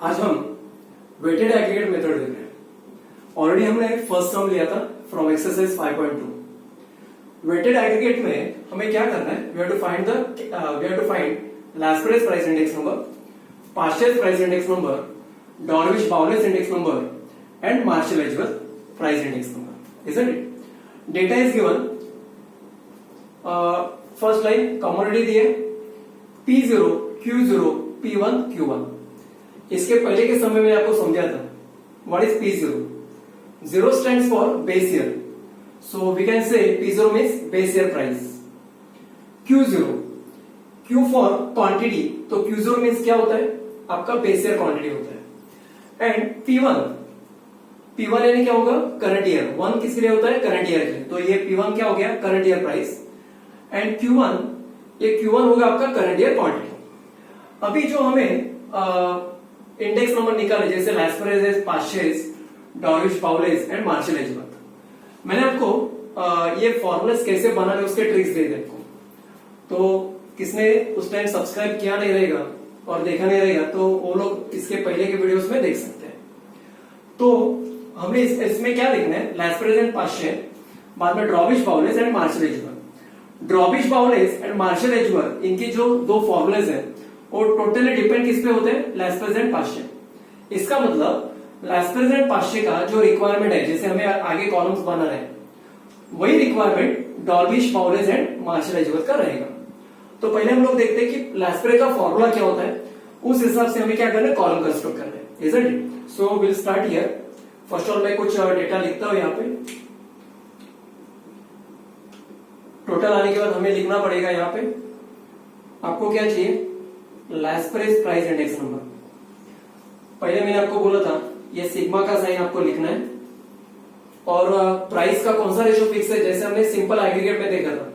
आज हम weighted aggregate method देख रहे हैं। ऑलरेडी हमने फर्स्ट टर्म लिया था फ्रॉम एक्सरसाइज 5.2। वेटेड एग्रीगेट में हमें क्या करना है, we have to find Laspeyres price index number, पार्शियल price index number, Dorbish Bowley's index number and Marshall Edgeworth price index number, isn't it? Data is given. First line commodity दी है P0, Q0, P1, Q1। इसके पहले के समय में आपको समझा था what is P0। 0 stands for base year, so we can say P0 means base year price. Q0, Q for quantity, तो Q0 मीन्स क्या होता है, आपका बेस ईयर क्वांटिटी होता है। एंड P1 यानी क्या होगा, करंट ईयर। 1 किसके लिए होता है, करंट ईयर के लिए, तो ये P1 क्या हो गया, current year price. And Q1, ये Q1 होगा आपका करंट ईयर क्वांटिटी। अभी जो हमें इंडेक्स नंबर निकाले, जैसे लैस्परेस, पार्शियस, डॉर्विश बाउलेस एंड मार्शल एजवर, मैंने आपको ये फॉर्मूलास कैसे बनाने उसके ट्रिक्स दे दी आपको। तो किसने उस टाइम सब्सक्राइब किया नहीं रहेगा और देखा नहीं रहेगा तो वो लोग इसके पहले के वीडियोस में देख सकते हैं। तो हमने इसमें क्या लिखना है, लैस्परेस एंड पार्शियल, बाद में ड्रॉबिश बाउलेस एंड मार्शल एजवर। ड्रॉबिश बाउलेस एंड मार्शल एजवर, इनकी जो दो फॉर्मूलेस है वो टोटली डिपेंड किस पे होते हैं, लैस्परेस एंड पार्शियल। इसका मतलब लैस्परेस एंड पार्शियल का जो रिक्वायरमेंट है, जैसे हमें आगे कॉलम्स बना रहे हैं, वही रिक्वायरमेंट डॉर्विश बाउलेस एंड मार्शल एजवर का रहेगा। तो पहले हम लोग देखते हैं कि लैस्परेस का फॉर्मूला क्या होता है, उस हिसाब से हमें क्या करना है, कॉलम कंस्ट्रक्ट करना है, isn't it? So we'll start here. First of all मैं कुछ डेटा लिखता हूं यहाँ पे। टोटल आने के बाद हमें लिखना पड़ेगा यहाँ पे, आपको क्या चाहिए, लैस्परेस प्राइस इंडेक्स नंबर। पहले मैंने आपको बोला था ये सिग्मा का साइन आपको लिखना है, और प्राइस का कौन सा रेशो फिक्स है, जैसे हमने सिंपल एग्रीगेट में देखा था,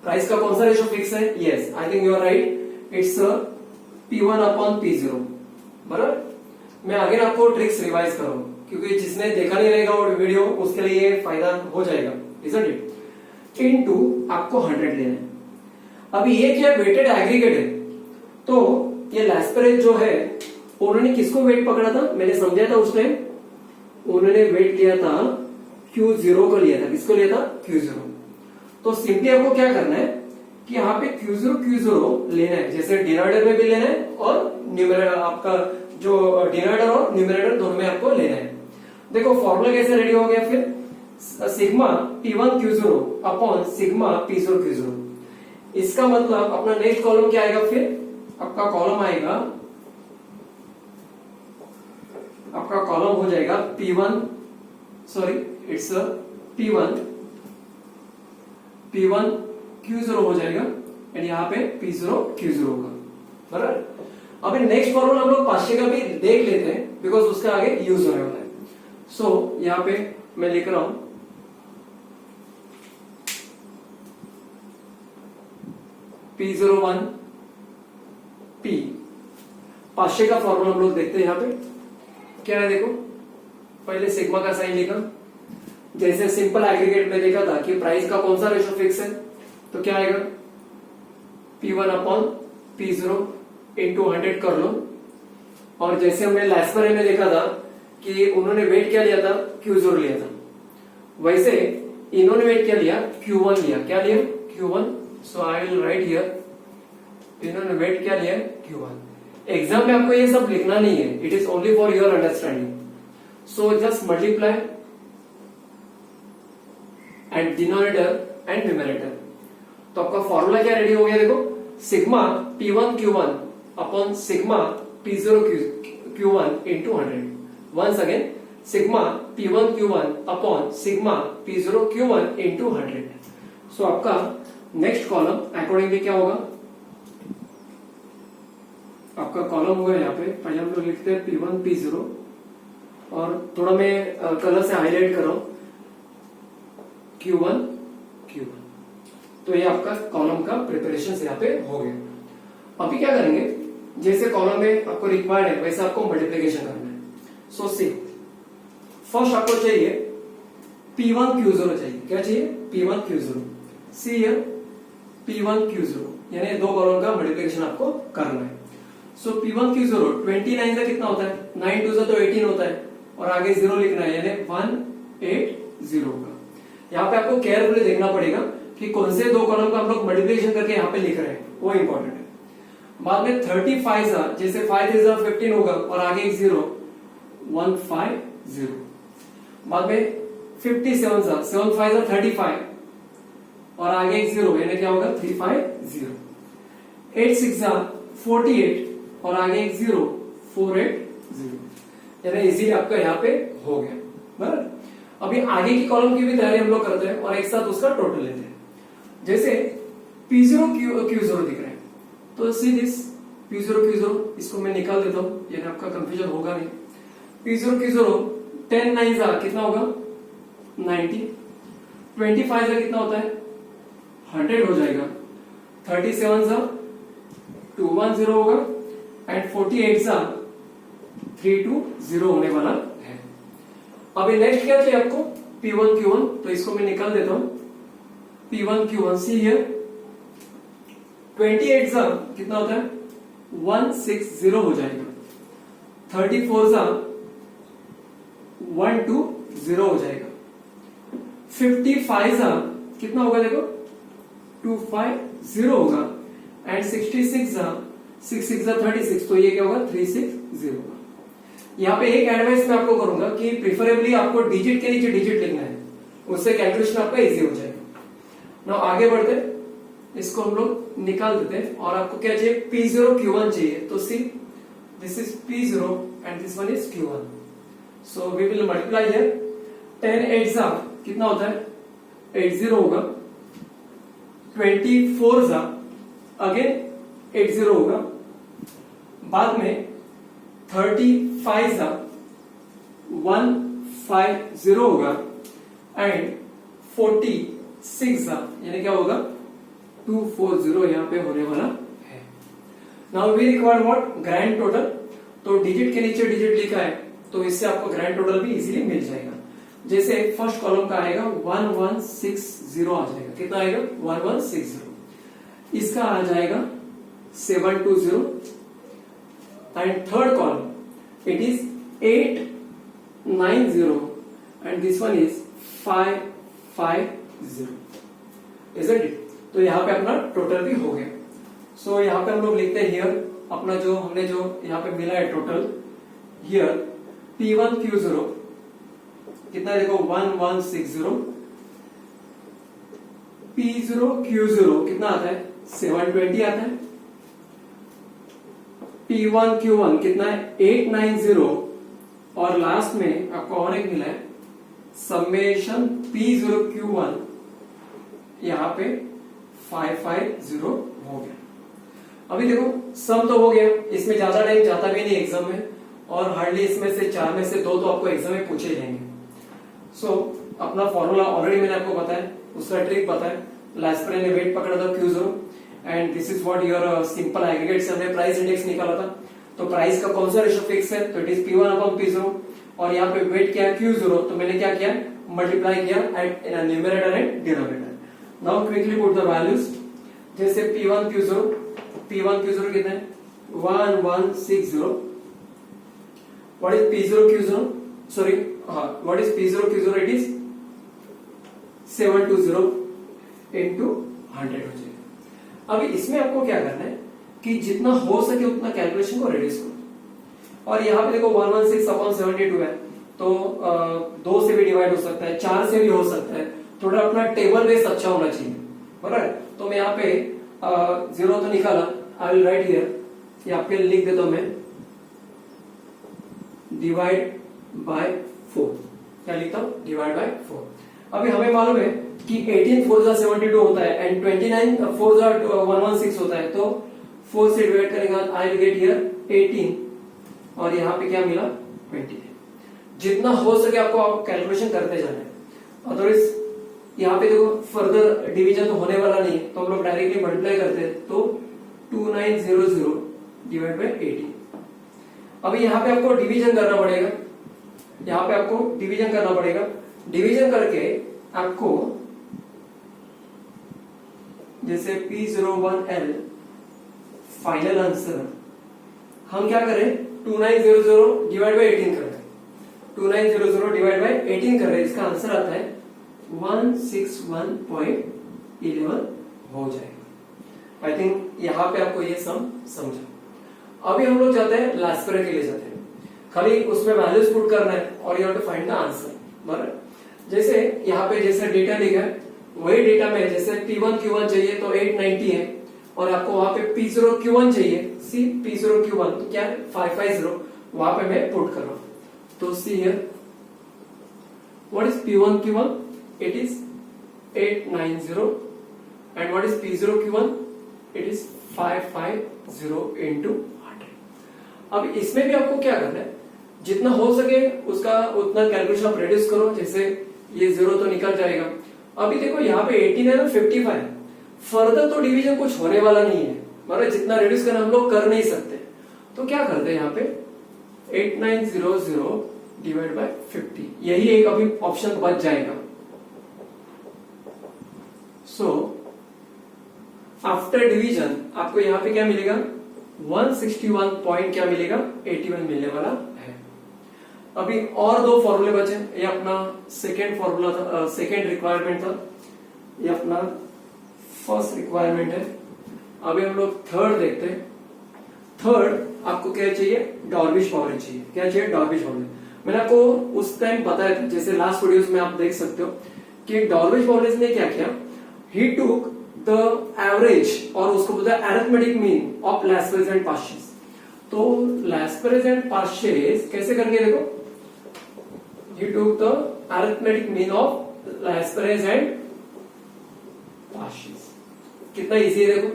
प्राइस का कौन सा रेशो फिक्स है, yes I think you are right, it's P1 upon P0। बराबर, मैं आगे आपको ट्रिक्स रिवाइज करूँ क्योंकि जिसने देखा नहीं रहेगा वो वीडियो, उसके लिए फायदा हो जाएगा, isn't it? इनटू आपको 100 लेना है। अभी ये क्या वेटेड एग्रीगेट है, तो ये लैस्परेस जो है उन्होंने किसको वेट पकड़ा था, मैंने समझा था उस टाइम, उन्होंने वेट लिया था Q0 को लिया था। किसको लिया था, Q0। तो सिंपली आपको क्या करना है कि यहाँ पे Q0 लेना है, जैसे डिनोमिनेटर में भी लेना है और न्यूमरेटर, आपका जो डिनोमिनेटर और न्यूमरेटर दोनों में आपको लेना है। देखो फॉर्मूला कैसे रेडी हो गया फिर, sigma P1 Q0 upon sigma P0 Q0। इसका मतलब अपना नेक्स्ट कॉलम क्या आएगा, फिर आपका कॉलम आएगा, आपका कॉलम हो जाएगा P1, sorry it's P1 Q0 हो जाएगा एंड यहाँ पे P0 Q0 होगा। बराबर, अभी नेक्स्ट फॉर्मूला हम लोग पार्शियल का भी देख लेते हैं बिकॉज उसका आगे यूज होने वाला है। सो यहाँ पे मैं लिख रहा हूं P01 P, पार्शियल का फॉर्मूला हम लोग देखते हैं। यहाँ पे क्या है, देखो पहले सिग्मा का साइन लिखा, जैसे सिंपल एग्रीगेट में देखा था कि प्राइस का कौन सा रेशो फिक्स है, तो क्या आएगा P1 अपॉन P0 इंटू 100 कर लो। और जैसे हमने लैस्परेस में देखा था कि उन्होंने वेट क्या लिया था, Q0 लिया था, वैसे इन्होंने वेट क्या लिया, Q1 लिया। क्या लिया, Q1। So I will write here, इन्होंने वेट क्या लिया, Q1। एग्जाम में आपको ये सब लिखना नहीं है, it is only for your understanding. So just multiply and denominator and numerator. तो आपका फॉर्मूला क्या रेडी हो गया, देखो sigma P1 Q1 upon sigma P0 Q1 into 100। Once again sigma P1 Q1 upon sigma P0 Q1 into 100। So आपका next column accordingly क्या होगा, आपका कॉलम होगा यहाँ पे, पहले हम लोग लिखते हैं P1 P0 और थोड़ा मैं कलर से हाईलाइट कर रहा हूं Q1 Q1। तो ये आपका कॉलम का प्रिपरेशन यहाँ पे हो गया। अभी क्या करेंगे, जैसे कॉलम में आपको रिक्वायर्ड है वैसे आपको मल्टीप्लिकेशन करना है। सो सी फर्स्ट आपको चाहिए P1 Q0 चाहिए, क्या चाहिए, P1 Q0। सी P1 Q0 यानी दो कॉलम का मल्टीप्लिकेशन आपको करना है। सो P1 Q0 29 का कितना होता है, 9 2 तो 18 होता है और आगे 0 लिखना है, यानी 180 होगा। यहाँ पे आपको केयरफुली देखना पड़ेगा कि कौन से दो कॉलम का हम लोग मल्टीप्लिकेशन करके यहाँ पे लिख रहे हैं, वो इंपॉर्टेंट है। बाद में 35 जैसे 5 3 15 होगा और आगे एक 0 150। बाद में 57 7 5 35 और आगे एक 0 यानी क्या होगा 350। 8 6 48 और आगे एक 0 480, यानी इजीली आपका यहाँ पे हो गया। बराबर, अभी आगे की कॉलम की भी तैयारी हम लोग करते हैं और एक साथ उसका टोटल लेते हैं। जैसे P0 Q0 दिख रहे हैं, तो सी दिस P0 Q0, इसको मैं निकाल देता हूं, यानी आपका कंफ्यूजन होगा नहीं। P0 Q0 10 9 कितना होगा 90, 25 कितना होता है 100 हो जाएगा, 37 210 होगा एंड 48 320 होने वाला है। अभी नेक्स्ट क्या चाहिए आपको P1 Q1, तो इसको मैं निकाल देता हूं। P1 Q1 सी हियर 28 कितना होता है 160 हो जाएगा, 34 120 हो जाएगा, 55 कितना होगा देखो 250 होगा एंड 66 6 36, तो ये क्या होगा 360 होगा। यहाँ पे एक एडवाइस मैं आपको करूंगा कि प्रिफरेबली आपको डिजिट के नीचे डिजिट लिखना है, उससे कैलकुलेशन आपका इजी हो जाएगा। ना आगे बढ़ते, इसको हम लोग निकाल देते हैं और आपको क्या चाहिए P0 Q1 चाहिए, तो see this is P0 and this one is Q1, so we will multiply here. 10 8 कितना होता है 80 होगा, 24 अगेन 80 होगा, बाद में 35 150 होगा एंड 46 यानी क्या होगा 240 यहाँ पे होने वाला है। Now we require what grand total, तो डिजिट के नीचे डिजिट लिखा है तो इससे आपको ग्रैंड टोटल भी इजीली मिल जाएगा। जैसे फर्स्ट कॉलम का आएगा 1160 आ जाएगा, कितना आएगा 1160, इसका आ जाएगा 720 and third column it is 890 and this one is 550, isn't it? तो यहाँ पे अपना टोटल भी हो गया। सो यहाँ पे हम लोग लिखते हैं हियर अपना जो हमने जो यहाँ पे मिला है टोटल, हियर P1 Q0 कितना देखो 1160, P0 Q0 कितना आता है 720 आता है, P1 Q1 कितना है 890 और लास्ट में आपको और एक मिला है समेशन P0 Q1 यहाँ पे 550 हो गया। अभी देखो सम तो हो गया, इसमें ज्यादा टाइम जाता भी नहीं एग्जाम में और हार्डली इसमें से 4 में से 2 तो आपको एग्जाम में पूछे जाएंगे। सो अपना फॉर्मूला ऑलरेडी मैंने आपको बताया, उसका ट्रिक बताया, लास्ट पर वेट पकड़ा था Q0 and this is what your simple aggregate से हमने प्राइस इंडेक्स निकाला था। तो प्राइस का कौन सा रेशो फिक्स है, तो it is P1 upon P0 और यहाँ पे वेट क्या है Q0, तो मैंने क्या किया मल्टीप्लाई किया at numerator and denominator. Now quickly put the values, जैसे P1 Q0 कितना है 1160, what is P0 Q0 sorry what is P0 Q0 it is 720 into 100 हो जाएगा। अभी इसमें आपको क्या करना है कि जितना हो सके उतना कैलकुलेशन को रिड्यूस करो और यहाँ पे देखो 116 अपॉन 72 है, तो 2 से भी डिवाइड हो सकता है, 4 से भी हो सकता है, थोड़ा अपना टेबल बेस अच्छा होना चाहिए। बराबर, तो मैं यहाँ पे 0 तो निकाला, आई विल राइट हियर, यहाँ पे लिख देता हूं मैं डिवाइड बाय 4, क्या लिखता हूं डिवाइड बाय 4। अभी हमें मालूम है कि 18 4 72 होता है एंड 29 4 116 होता है, तो 4 से डिवाइड करेंगे आई विल गेट हियर 18 और यहाँ पे क्या मिला 20। जितना हो सके आपको आप कैलकुलेशन करते जाना है, अदरवाइज यहाँ पे देखो फर्दर डिवीजन तो होने वाला नहीं, तो हम लोग डायरेक्टली मल्टीप्लाई करते हैं, तो 2900 डिवाइड बाय 18। अभी यहाँ पे आपको डिवीजन करना पड़ेगा, यहाँ पे आपको डिवीजन करना पड़ेगा, डिवीजन करके आपको जैसे P01L फाइनल आंसर हम क्या करें 2900 डिवाइड बाई 18 कर रहे हैं, 2900 डिवाइड बाई 18 कर रहे हैं, इसका आंसर आता है 161.11 हो जाएगा। आई थिंक यहाँ पे आपको ये सम समझा। अभी हम लोग जाते हैं लास्पेरे के लिए जाते हैं, खाली उसमें वैल्यूज पुट करना है और you have to find the answer. बराबर, जैसे यहाँ पे जैसे डेटा लिखा है वही डेटा में जैसे P1 Q1 चाहिए तो 890 है, और आपको वहां पे P0 Q1 चाहिए, सी P0 Q1 तो क्या है 550, वहां पे मैं पुट कर रहा हूं। तो see here what is P1 Q1, it is 890 and what is P0 Q1, it is 550 into 100। अब इसमें भी आपको क्या करना है, जितना हो सके उसका उतना कैलकुलेशन आप रिड्यूस करो, जैसे ये 0 तो निकल जाएगा। अभी देखो यहाँ पे 18 है ना 55, फर्दर तो डिवीजन कुछ होने वाला नहीं है, मतलब जितना रिड्यूस करना हम लोग कर नहीं सकते, तो क्या करते हैं यहाँ पे 8900 डिवाइड बाय 50, यही एक अभी ऑप्शन बच जाएगा। सो आफ्टर डिवीजन आपको यहाँ पे क्या मिलेगा 161 पॉइंट क्या मिलेगा 81 मिलने वाला है। अभी और दो फॉर्मूले बचे, ये अपना सेकेंड फॉर्मूला था, सेकेंड रिक्वायरमेंट था, ये अपना फर्स्ट रिक्वायरमेंट है। अभी हम लोग थर्ड देखते हैं। थर्ड आपको क्या चाहिए, डॉर्बिश फॉर्मूला चाहिए। क्या चाहिए, डॉर्बिश फॉर्मूला। मैंने आपको उस टाइम बताया था, जैसे लास्ट वीडियोस में आप देख सकते हो कि डॉर्बिश फॉर्मूला ने क्या किया, ही टुक द एवरेज और उसको बोलता है अरिथमेटिक मीन ऑफ लैस्पेरेज एंड पार्शियस। तो लैस्पेरेज एंड पार्शियस कैसे करेंगे, देखो he took the arithmetic mean of Laspérez and Parshies। कितना इजी है देखो,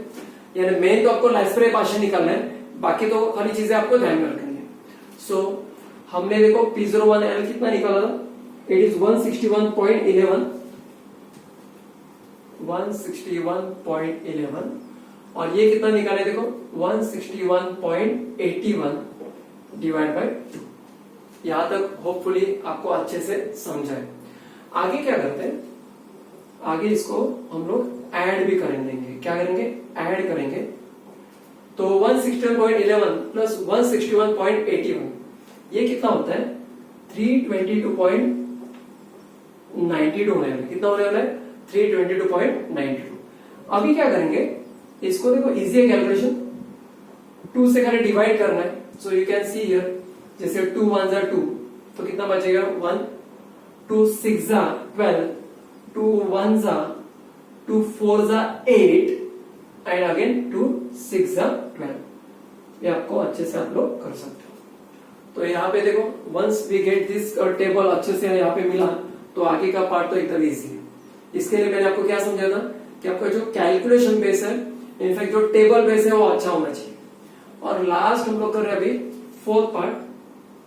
यानी मेन तो आपको Laspérez पार्शियल निकालना है, बाकी तो खाली चीजें आपको ध्यान में रखनी है। सो हमने देखो P01L कितना निकाला था, इट इज 161.11, 161.11, और ये कितना निकाले देखो 161.81 डिवाइड बाय 2। यहां तक होपफुली आपको अच्छे से समझा है। आगे क्या करते हैं, आगे इसको हम लोग ऐड भी करेंगे। क्या करेंगे, ऐड करेंगे। तो 161.11 प्लस 161.81 ये कितना होता है 322.92 होने वाला है। कितना होने वाला है 322.92। अभी क्या करेंगे, इसको देखो इजी है कैलकुलेशन, 2 से खाली डिवाइड करना है। So you can see here, जैसे 2 1 जा 2 तो कितना बचेगा 1, 2 6 जा 12, 2 1 जा 2 4 जा 8 एंड अगेन 2 6 जा 12। ये आपको अच्छे से आप लोग कर सकते हो। तो यहाँ पे देखो once we get this table अच्छे से यहाँ पे मिला तो आगे का पार्ट तो एकदम इजी है। इसके लिए मैंने आपको क्या समझा था कि आपका जो कैलकुलेशन बेस है, इनफैक्ट जो टेबल बेस है वो अच्छा होना चाहिए। और लास्ट हम लोग कर रहे हैं अभी फोर्थ पार्ट,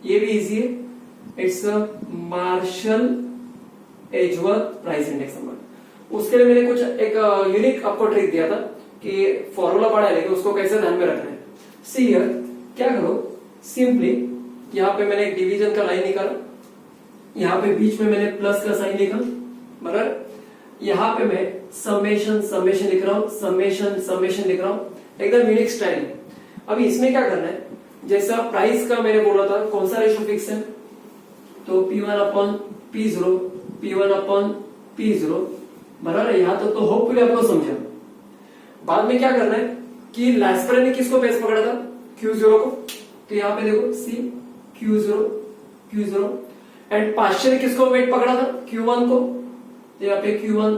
ये भी इजी है, it's Marshall Edgeworth price index number. उसके लिए मैंने कुछ एक यूनिक आपको ट्रिक दिया था कि फॉर्मूला पढ़ा है लेकिन उसको कैसे ध्यान में रखना है। सी हियर, क्या करो सिंपली, यहाँ पे मैंने एक डिवीजन का लाइन निकाला, यहाँ पे बीच में मैंने प्लस का साइन लिखा, बराबर। यहाँ पे मैं समेशन समेशन लिख रहा हूँ, समेशन समेशन लिख रहा हूँ, एकदम यूनिक स्टाइल है। अभी इसमें क्या करना है, जैसा प्राइस का मैंने बोला था कौन सा रेशो फिक्स है, तो P1 upon P0, P1 upon P0, बराबर। यहाँ तो होपफुली आपको समझा। बाद में क्या करना है कि लैस्पेरे ने किसको बेस पकड़ा था, Q0 को, तो यहाँ पे देखो C Q0 एंड पार्शियल ने किसको वेट पकड़ा था, Q1 को, तो यहाँ पे Q1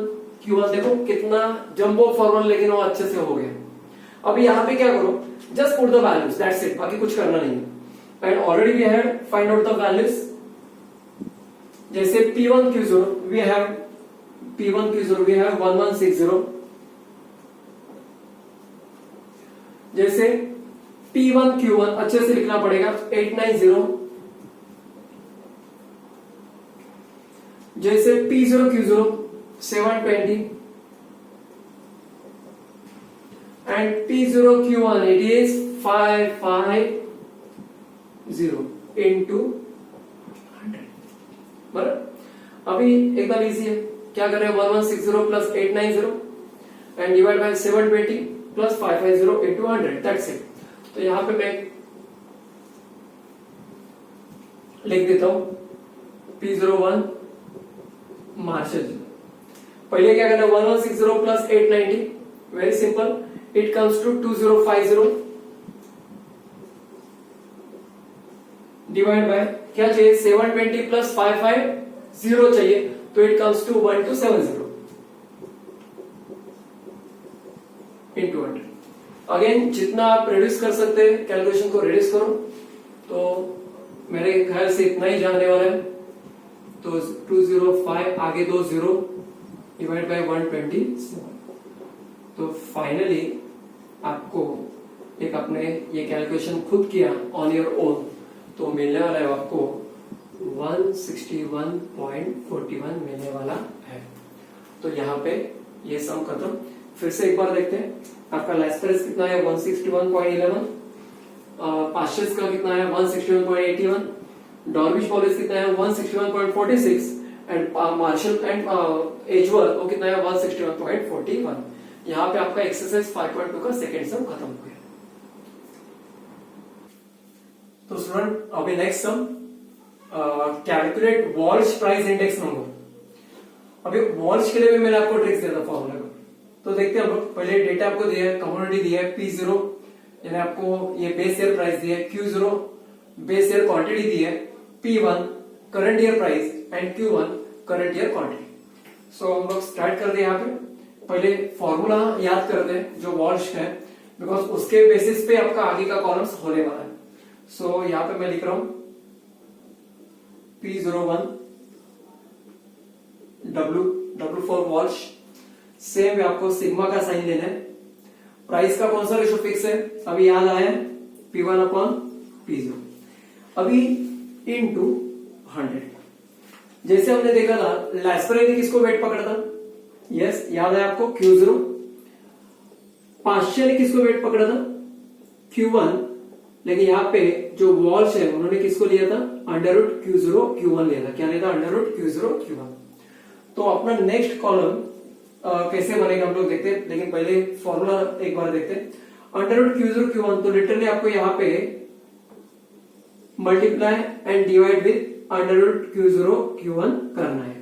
देखो कितना जंबो फॉर्मूला, लेकिन वो अच्छे से हो गया। अभी यहाँ पे क्या करो, just put the values, that's it, बाकी कुछ करना नहीं है। And already we had find out the values, जैसे P1 Q0 वी हैव 1160, जैसे P1 Q1 अच्छे से लिखना पड़ेगा 890, जैसे P0 Q0 720 and P0 Q1 it is 550 into 100, बराबर। अभी एकदम इजी है, क्या कर रहे हैं 1160 plus 890 and divide by 720 plus 550 into 100, that's it. तो यहाँ पे मैं लिख देता हूं P01 मार्शल। पहले क्या करना है 1160 plus 890, very simple, it comes to 2050 divide by क्या चाहिए 720 प्लस 550 चाहिए, तो it comes to 1270 into 100। Again जितना आप रिड्यूस कर सकते हैं कैलकुलेशन को रिड्यूस करो, तो मेरे ख्याल से इतना ही जाने वाला है। तो 205 आगे 2 0 डिवाइड बाय 127, तो फाइनली आपको एक अपने ये कैलकुलेशन खुद किया ऑन योर ओन, तो मिलने वाला है आपको 161.41 मिलने वाला है। तो यहाँ पे ये सम खत्म। फिर से एक बार देखते हैं, आपका लाइस्पेरिस कितना है 161.11, पास्चर्स का कितना है 161.81, डॉर्विश पॉलिस कितना है 161.46 एंड मार्शल एंड एजवर्थ वो कितना है 161.41। यहाँ पे आपका एक्सरसाइज 5.2 का सेकेंड सम खत्म हो गया। तो स्टूडेंट अभी next sum, calculate Walsh price index number. अभी वॉल्श के लिए भी मैंने आपको ट्रिक्स दिया था फॉर्मूला का, तो देखते हैं हम लोग। पहले डेटा आपको दिया है, कमोडिटी दिया है P0, यानी आपको ये बेस ईयर प्राइस दिया है, Q0 बेस ईयर क्वांटिटी दी है, P1 current year price and Q1 current year quantity. So हम लोग स्टार्ट कर दे यहाँ पे। पहले फॉर्मूला याद करते हैं जो वॉल्श का है, बिकॉज उसके बेसिस पे आपका आगे का कॉलम्स होने वाला है। सो यहाँ पे मैं लिख रहा हूं P01 W for Walsh. Same आपको सिग्मा का साइन लेना है। प्राइस का कौन सा रेशो फिक्स है अभी याद आया, P1 अपॉन P0। अभी इनटू 100, जैसे हमने देखा था लाइस्पेरिस ने किसको वेट पकड़ा था, यस याद है आपको Q0। पास्चर ने किसको वेट पकड़ा था Q1, लेकिन यहाँ पे जो वॉल्श है उन्होंने किसको लिया था अंडर रूट Q0 Q1 लिया था। क्या लिया था अंडर रूट Q0 Q1। तो अपना नेक्स्ट कॉलम कैसे बनेगा हम लोग देखते हैं, लेकिन पहले फॉर्मूला एक बार देखते हैं। अंडर रूट Q0 Q1, तो लिटरली आपको यहाँ पे multiply and divide with under root Q0 Q1 करना है।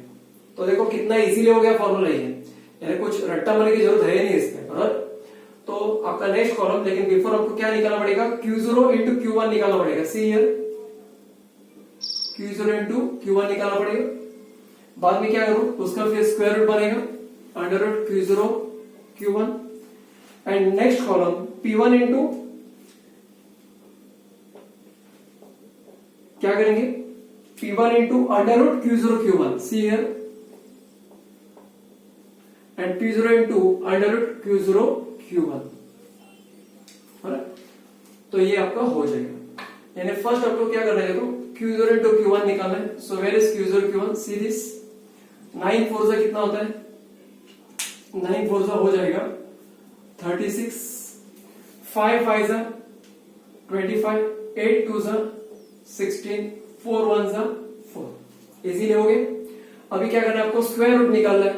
तो देखो कितना इजीली हो गया फॉर्मूला ये, यानी कुछ रट्टा मारने की जरूरत है नहीं इसमें, बराबर। तो आपका नेक्स्ट कॉलम, लेकिन बिफोर आपको क्या निकालना पड़ेगा Q0 इंटू Q1 निकालना पड़ेगा। See here Q0 into Q1 निकालना पड़ेगा। बाद में क्या करूं उसका फिर स्क्वायर रूट बनेगा under root Q0 Q1 and next column P1 into क्या करेंगे P1 into under root Q0 Q1, see here, and P0 into under root Q0 Q1। तो ये आपका हो जाएगा। यानी फर्स्ट आपको क्या करना है, देखो Q0 इंटू Q1 निकालना है। So where is Q0 Q1, see this 9 4 से कितना होता है 9 4 से हो जाएगा 36, 5 5 से 25, 8 2 से 16, 4 1 से 4, इजीली हो गए। अभी क्या करना है आपको स्क्वायर रूट निकालना है।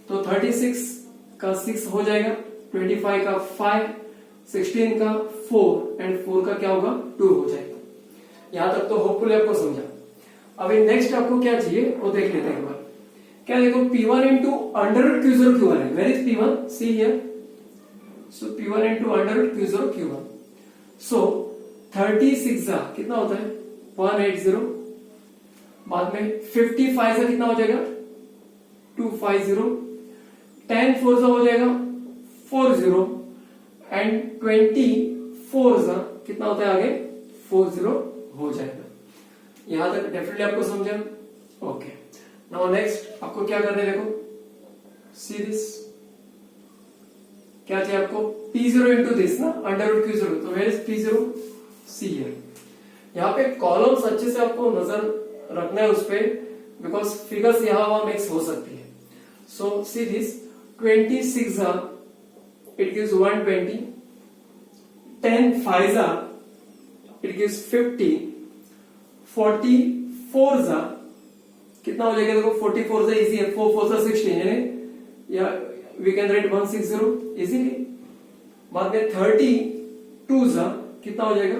तो 36 का 6 हो जाएगा, 25 का 5, 16 का 4 एंड 4 का क्या होगा 2 हो जाएगा। यहां तक तो होपफुली आपको समझा। अभी नेक्स्ट आपको क्या चाहिए वो देख लेते हैं एक बार। क्या देखो P1 into under root Q0 Q1 है। Where is P1, see here. So P1 into under root Q0 Q1। So 36 का कितना होता है 180, बाद में 55 से कितना हो जाएगा 250, 10 4 से हो जाएगा 40 एंड 24 से कितना होता है आगे 40 हो जाएगा। यहां तक डेफिनेटली आपको समझा। ओके, नाउ नेक्स्ट आपको क्या करना है, देखो सी दिस, क्या चाहिए आपको P0 इंटू दिस ना अंडर रूट Q0। तो where is P0, see here. यहाँ पे कॉलम्स अच्छे से आपको नजर रखना है उस पे, बिकॉज फिगर्स यहां वहां मिक्स हो सकती है। So see this 26 it gives 120, 10 5 it gives 50, 44 कितना हो जाएगा देखो 44 से इजी है, 4 4 से 16, यानी या वी कैन राइट 160 इजीली। बाद में 32 कितना हो जाएगा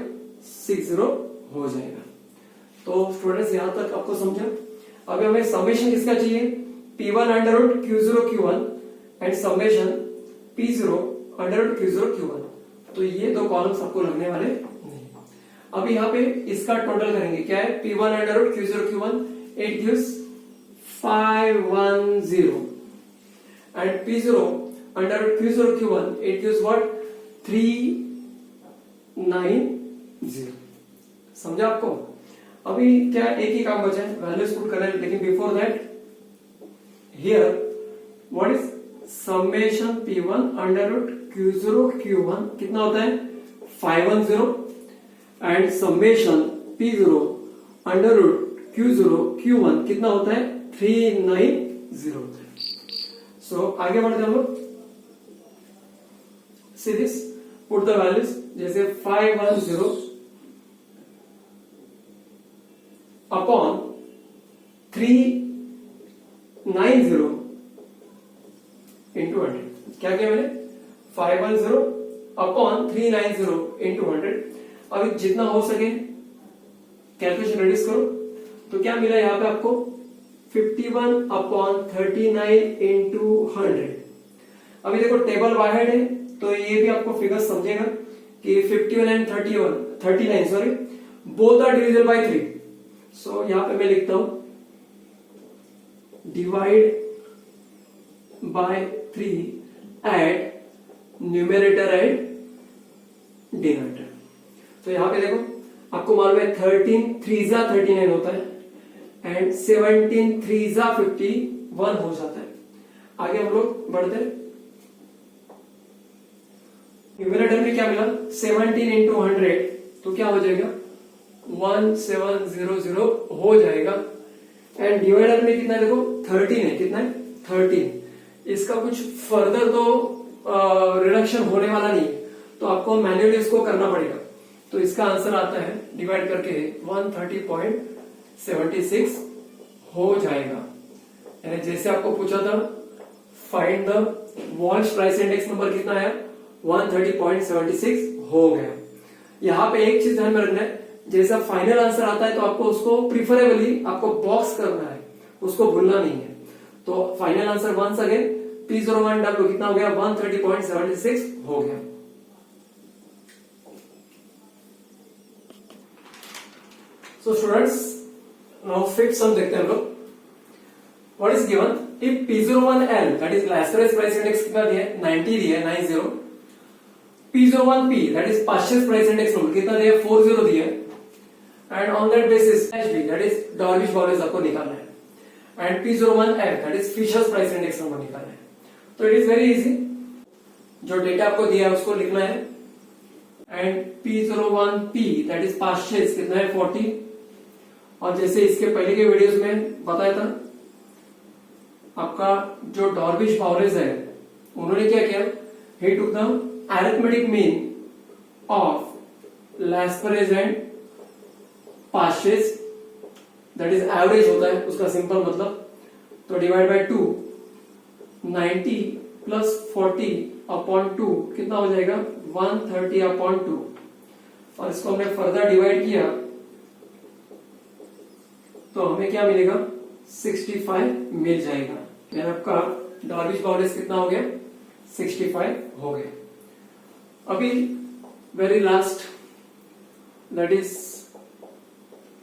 60 हो जाएगा। तो स्टूडेंट्स यहां तक आपको समझा। अभी हमें समेशन किसका चाहिए, P1 under root Q0 Q1 and summation P0 under root Q0 Q1। तो ये दो कॉलम्स आपको लगने वाले नहीं। अब यहाँ पे इसका टोटल करेंगे, क्या है, P1 under root Q0 Q1 it gives 510 and P0 under root Q0 Q1 it gives what 390। समझा आपको। अभी क्या एक ही काम बचा है, वैल्यूज पुट करना है, लेकिन before that here what is summation P1 under root Q0 Q1 कितना होता है 510 and summation P0 under root Q0 Q1 कितना होता है 390 होता है। सो आगे बढ़ते हम लोग, see this, put the values, जैसे 510 अपॉन 390 इंटू 100। क्या किया मैंने, 510 अपॉन 390 इंटू 100। अभी जितना हो सके कैलकुलेशन रिड्यूस करो, तो क्या मिला यहां पे आपको 51 अपॉन 39 इंटू 100। अभी देखो टेबल वाइड है, तो ये भी आपको फिगर समझेगा कि 51 and 39 sorry both are divisible by 3। So यहां पे मैं लिखता हूं divide by 3 at numerator and denominator. तो यहां पे देखो आपको मालूम है 13 3 39 होता है एंड 17 3 51 हो जाता है। आगे हम लोग बढ़ते हैं, न्यूमरेटर में क्या मिला 17 इंटू 100, तो क्या हो जाएगा 1700 हो जाएगा। एंड डिवाइडर में कितना है, देखो 13 है, कितना है 13। इसका कुछ फर्दर तो रिडक्शन होने वाला नहीं है, तो आपको मैन्युअली इसको करना पड़ेगा। तो इसका आंसर आता है डिवाइड करके 130.76 हो जाएगा। यानी जैसे आपको पूछा था find the walls price index, number कितना है 130.76 हो गया। यहां पे एक चीज ध्यान में रखना है, जैसा फाइनल आंसर आता है तो आपको उसको प्रिफरेबली आपको बॉक्स करना है, उसको भूलना नहीं है। तो final answer once again P01W कितना हो गया 130.76 हो गया। So students now fifth sum देखते हैं हम लोग। What is given if P01L that is Laspeyres price index कितना दिया है 90 दिया है 90। P01P दैट इज परचेज प्राइस इंडेक्स नंबर कितना दिया है 40 दिया है। And on that basis HB that is Dorbish वॉलेज आपको निकालना है and P01F that is Fisher's price index number निकालना है। तो इट इज वेरी इजी, जो डेटा आपको दिया है उसको लिखना है and P01P that is purchase कितना है 40। और जैसे इसके पहले के वीडियोस में बताया था, आपका जो डॉर्विश वॉलेज है उन्होंने क्या किया, he took the arithmetic mean of Laspeyres and परचेज दैट इज एवरेज होता है उसका सिंपल मतलब। तो डिवाइड बाय 2 90 प्लस 40 अपॉन 2 कितना हो जाएगा 130 अपॉन 2। और इसको हमने फर्दर डिवाइड किया तो हमें क्या मिलेगा 65 मिल जाएगा। यानी आपका डॉर्विश वॉलेज कितना हो गया 65 हो गया। अभी very last that is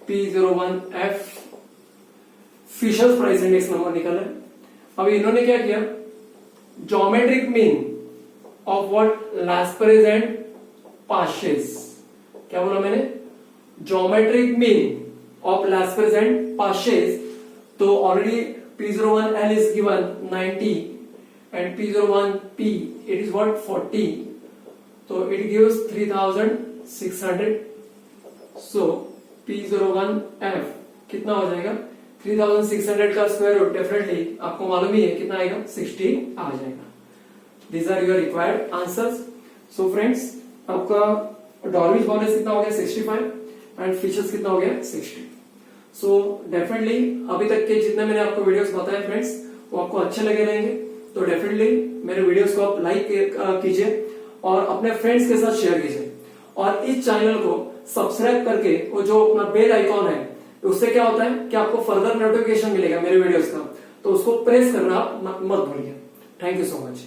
P01F Fisher's price index number निकाला है। अभी इन्होंने क्या किया, geometric mean of what Laspeyres and परचेज, क्या बोला मैंने, geometric mean of Laspeyres and परचेज। तो already P01L is given 90 and P01P it is what 40, so it gives 3600. so P01F कितना हो जाएगा 3600 का स्क्वायर रूट डेफिनेटली आपको मालूम ही है कितना आएगा 60 आ जाएगा। These are your required answers. So friends आपका डॉर्विश वॉलेज कितना हो गया 65 एंड फिशर्स कितना हो गया 60। सो डेफिनेटली अभी तक के जितने मैंने आपको वीडियोस बताए फ्रेंड्स वो आपको अच्छे लगे रहेंगे, तो डेफिनेटली मेरे वीडियोस को आप लाइक कीजिए और अपने फ्रेंड्स के साथ शेयर कीजिए और इस चैनल को सब्सक्राइब करके वो जो अपना बेल आइकॉन है उससे क्या होता है कि आपको फर्दर नोटिफिकेशन मिलेगा मेरे वीडियोस का, तो उसको प्रेस करना आप मत भूलिए। Thank you so much.